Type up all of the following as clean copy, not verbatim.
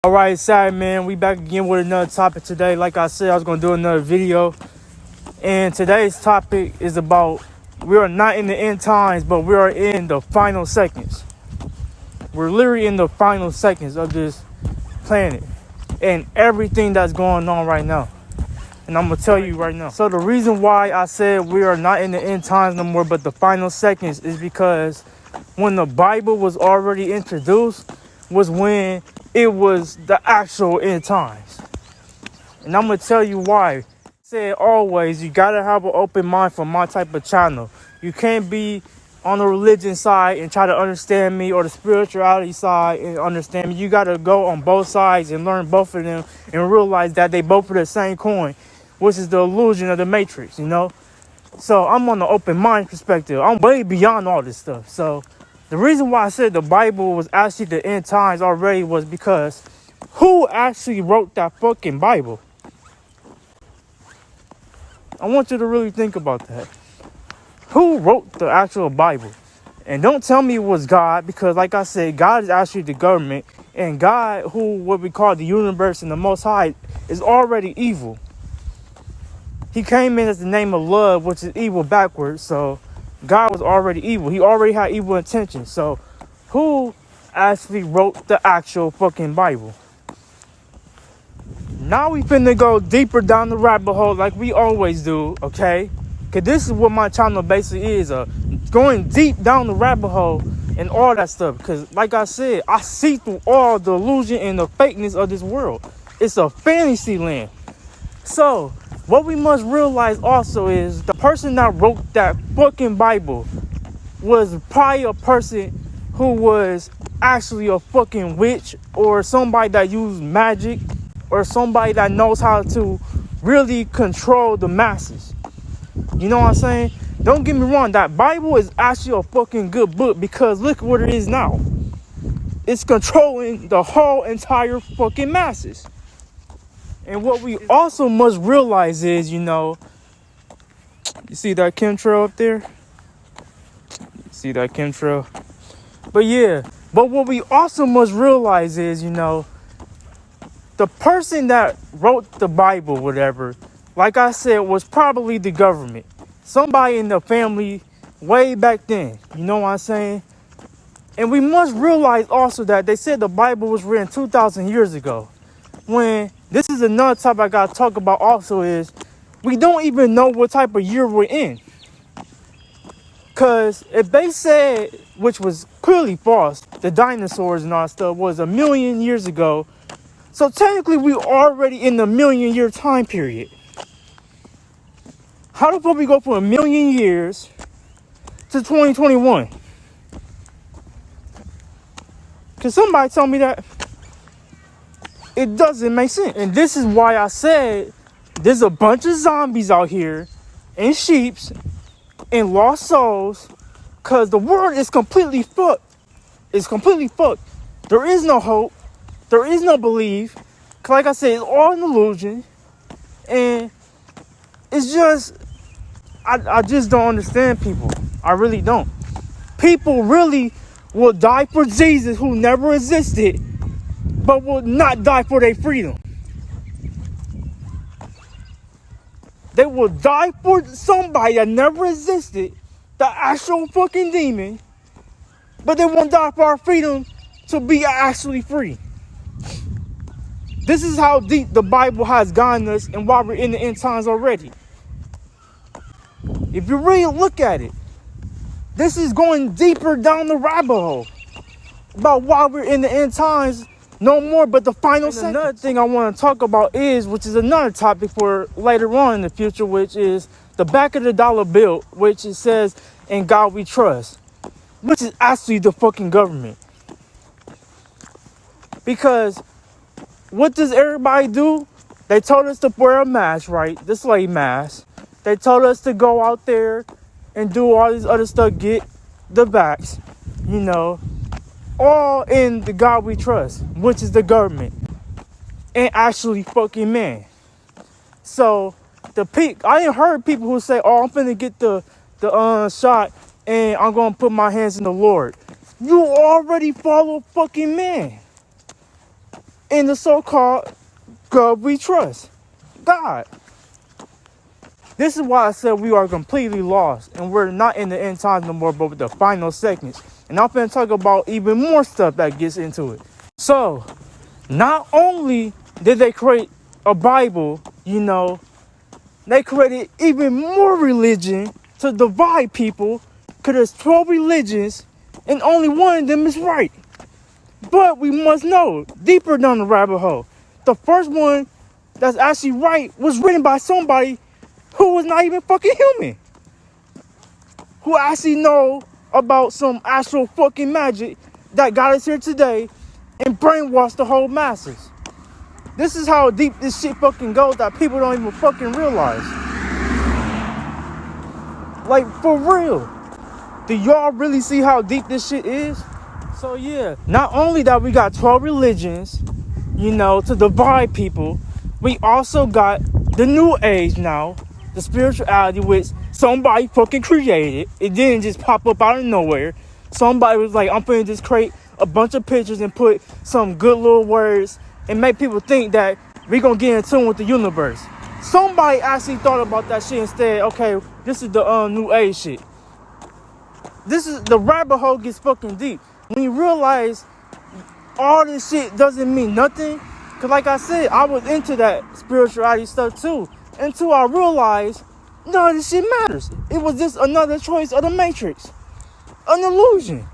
All right, Savy, man, we back again with another topic today. Like I said, I was going to do another video. And today's topic is about we are not in the end times, but we are in the final seconds. We're literally in the final seconds of this planet and everything that's going on right now. And I'm going to tell you right now. So the reason why I said we are not in the end times no more, but the final seconds is because when the Bible was already introduced was when it was the actual end times. And I'm going to tell you why. I said always, you got to have an open mind for my type of channel. You can't be on the religion side and try to understand me, or the spirituality side and understand me. You got to go on both sides and learn both of them and realize that they both are the same coin, which is the illusion of the matrix, you know? So I'm on the open mind perspective. I'm way beyond all this stuff. So the reason why I said the Bible was actually the end times already was because who actually wrote that fucking Bible? I want you to really think about that. Who wrote the actual Bible? And don't tell me it was God, because like I said, God is actually the government, and God, who what we call the universe and the Most High, is already evil. He came in as the name of love, which is evil backwards. So God was already evil. He already had evil intentions. So who actually wrote the actual fucking Bible? Now we finna go deeper down the rabbit hole like we always do, okay? Because this is what my channel basically is, going deep down the rabbit hole and all that stuff. Because like I said, I see through all the illusion and the fakeness of this world. It's a fantasy land. So what we must realize also is the person that wrote that fucking Bible was probably a person who was actually a fucking witch, or somebody that used magic, or somebody that knows how to really control the masses. You know what I'm saying? Don't get me wrong, that Bible is actually a fucking good book, because look what it is now. It's controlling the whole entire fucking masses. And what we also must realize is, you see that chemtrail up there? See that chemtrail? But yeah, but what we also must realize is, the person that wrote the Bible, whatever, like I said, was probably the government. Somebody in the family way back then. You know what I'm saying? And we must realize also that they said the Bible was written 2,000 years ago. When this is another topic I gotta talk about also is we don't even know what type of year we're in. Because if they said, which was clearly false, the dinosaurs and all that stuff was 1,000,000 years ago, so technically we already in the 1,000,000 year time period. How the fuck we go from 1,000,000 years to 2021? Can somebody tell me that? It doesn't make sense. And this is why I said there's a bunch of zombies out here and sheeps and lost souls, because the world is completely fucked. It's completely fucked. There is no hope. There is no belief. Like I said, it's all an illusion. And it's just, I just don't understand people. I really don't. People really will die for Jesus, who never existed, but will not die for their freedom. They will die for somebody that never existed, the actual fucking demon, but they won't die for our freedom to be actually free. This is how deep the Bible has gotten us and why we're in the end times already. If you really look at it, this is going deeper down the rabbit hole about why we're in the end times no more, but the final seconds. Another thing I want to talk about is, which is another topic for later on in the future, which is the back of the dollar bill, which it says, "In God we trust," which is actually the fucking government. Because what does everybody do? They told us to wear a mask, right? The slave mask. They told us to go out there and do all this other stuff, get the vax, all in the God we trust, which is the government, and actually fucking man. So I ain't heard people who say, "Oh, I'm finna get the shot and I'm gonna put my hands in the Lord." You already follow fucking man. in the so-called God we trust, God. This is why I said we are completely lost, and we're not in the end times no more, but with the final seconds. And I'm going to talk about even more stuff that gets into it. So, not only did they create a Bible, they created even more religion to divide people, because there's 12 religions, and only one of them is right. But we must know, deeper down the rabbit hole, the first one that's actually right was written by somebody who was not even fucking human, who actually know about some actual fucking magic that got us here today and brainwashed the whole masses. This is how deep this shit fucking goes that people don't even fucking realize. Like, for real. Do y'all really see how deep this shit is? So yeah, not only that we got 12 religions, to divide people, we also got the new age now, the spirituality, which somebody fucking created. It didn't just pop up out of nowhere. Somebody was like, I'm finna just create a bunch of pictures and put some good little words and make people think that we gonna get in tune with the universe. Somebody actually thought about that shit instead. Okay, this is the new age shit. This is the rabbit hole gets fucking deep. When you realize all this shit doesn't mean nothing, because like I said, I was into that spirituality stuff too, until I realized none of this shit matters. It was just another choice of the Matrix, an illusion.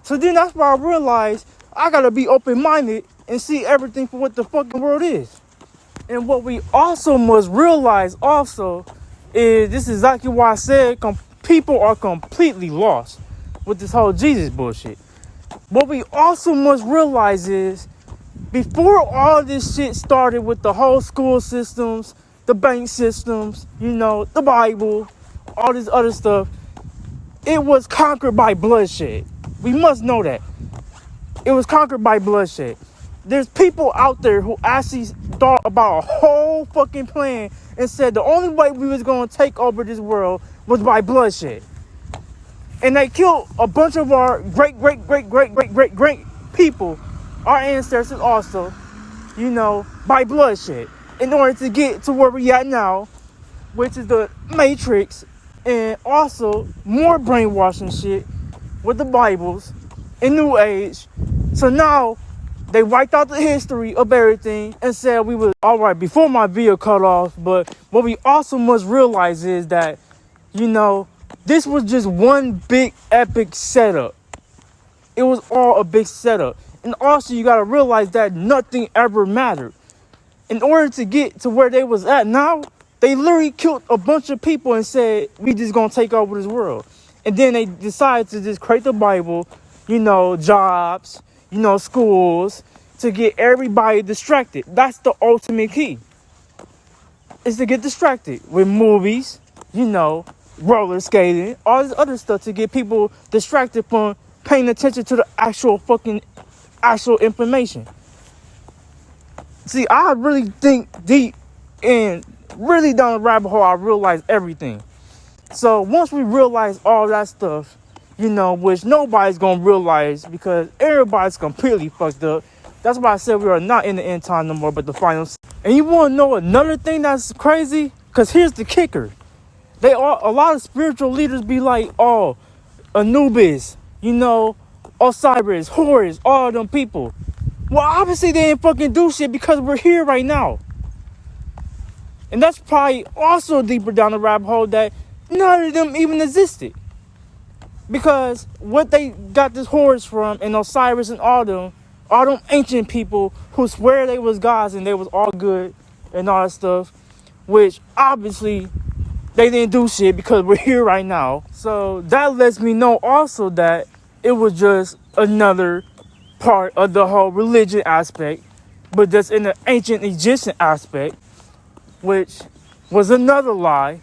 So then that's why I realized I gotta be open-minded and see everything for what the fucking world is. And what we also must realize also is, this is exactly why I said people are completely lost with this whole Jesus bullshit. What we also must realize is, before all this shit started with the whole school systems, the bank systems, the Bible, all this other stuff, it was conquered by bloodshed. We must know that. It was conquered by bloodshed. There's people out there who actually thought about a whole fucking plan and said the only way we was going to take over this world was by bloodshed. And they killed a bunch of our great people, our ancestors also, by bloodshed, in order to get to where we at now, which is the Matrix, and also more brainwashing shit with the Bibles and New Age. So now they wiped out the history of everything and said we was all right before my video cut off. But what we also must realize is that, this was just one big epic setup. It was all a big setup. And also you gotta realize that nothing ever mattered. In order to get to where they was at now, they literally killed a bunch of people and said, we just gonna take over this world. And then they decided to just create the Bible, jobs, schools, to get everybody distracted. That's the ultimate key. Is to get distracted with movies, roller skating, all this other stuff to get people distracted from paying attention to the actual information. See, I really think deep and really down the rabbit hole, I realize everything. So once we realize all that stuff, which nobody's going to realize because everybody's completely fucked up. That's why I said we are not in the end time no more, but the final. And you want to know another thing that's crazy? Because here's the kicker. A lot of spiritual leaders be like, oh, Anubis, Osiris, Horus, all them people. Well, obviously they didn't fucking do shit because we're here right now. And that's probably also deeper down the rabbit hole that none of them even existed. Because what they got this Horus from and Osiris and all them ancient people who swear they was gods and they was all good and all that stuff, which obviously they didn't do shit because we're here right now. So that lets me know also that it was just another part of the whole religion aspect, but just in the ancient Egyptian aspect, which was another lie.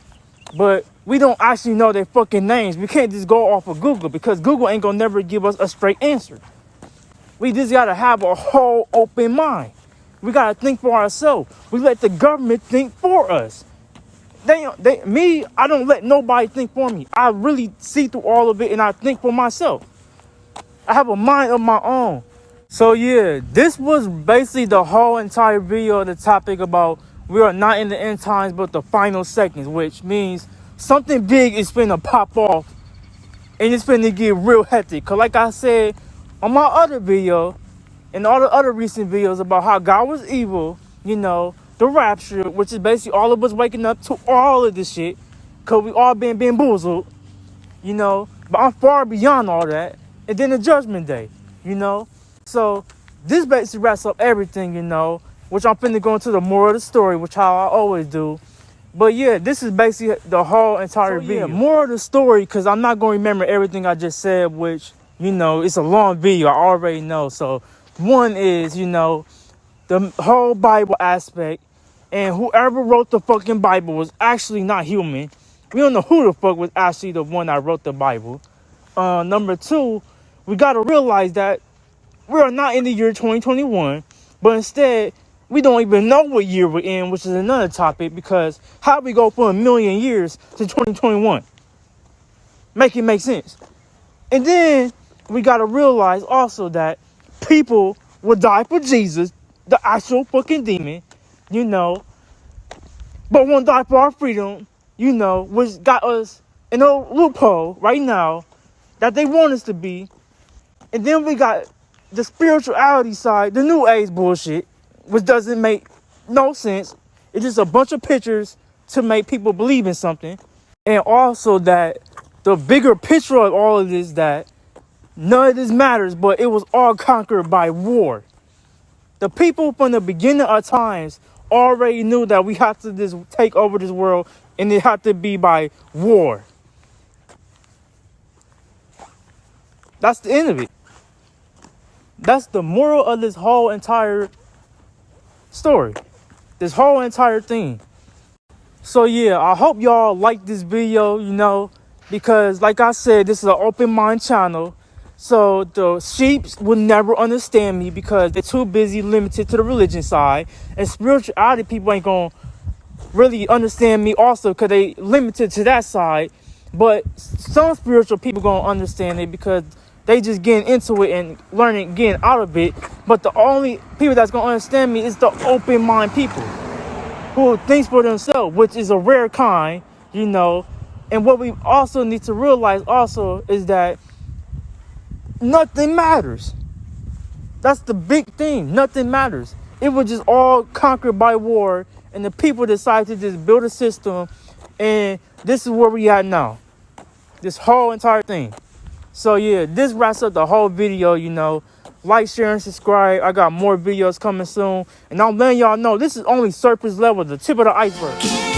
But we don't actually know their fucking names. We can't just go off of Google because Google ain't gonna never give us a straight answer. We just gotta have a whole open mind. We gotta think for ourselves. We let the government think for us. I don't let nobody think for me. I really see through all of it and I think for myself. I have a mind of my own. So yeah, this was basically the whole entire video of the topic about we are not in the end times but the final seconds, which means something big is finna pop off and it's finna get real hectic. Cause like I said on my other video and all the other recent videos about how God was evil, you know, the rapture, which is basically all of us waking up to all of this shit, cause we all been bamboozled, you know, but I'm far beyond all that. And then the judgment day, you know. So this basically wraps up everything, you know, which I'm finna go into the moral of the story, which how I always do. But yeah, this is basically the whole entire video. Moral of the story, because I'm not going to remember everything I just said, which, you know, it's a long video. I already know. So one is, you know, the whole Bible aspect. And whoever wrote the fucking Bible was actually not human. We don't know who the fuck was actually the one that wrote the Bible. Number two, we got to realize that we are not in the year 2021, but instead, we don't even know what year we're in, which is another topic, because how we go from 1,000,000 years to 2021? Make it make sense. And then we got to realize also that people will die for Jesus, the actual fucking demon, you know, but won't die for our freedom, you know, which got us in a loophole right now that they want us to be. And then we got the spirituality side, the new age bullshit, which doesn't make no sense. It's just a bunch of pictures to make people believe in something. And also that the bigger picture of all of this, that none of this matters, but it was all conquered by war. The people from the beginning of times already knew that we have to just take over this world, and it had to be by war. That's the end of it. That's the moral of this whole entire story. This whole entire thing. So yeah, I hope y'all like this video, you know, because like I said, this is an open mind channel. So the sheeps will never understand me because they're too busy limited to the religion side. And spirituality people ain't gonna really understand me also because they limited to that side. But some spiritual people gonna understand it because they just getting into it and learning, getting out of it. But the only people that's going to understand me is the open mind people who thinks for themselves, which is a rare kind, you know. And what we also need to realize also is that nothing matters. That's the big thing. Nothing matters. It was just all conquered by war. And the people decided to just build a system. And this is where we at now. This whole entire thing. So yeah, this wraps up the whole video, you know. Like, share, and subscribe. I got more videos coming soon. And I'm letting y'all know this is only surface level, the tip of the iceberg.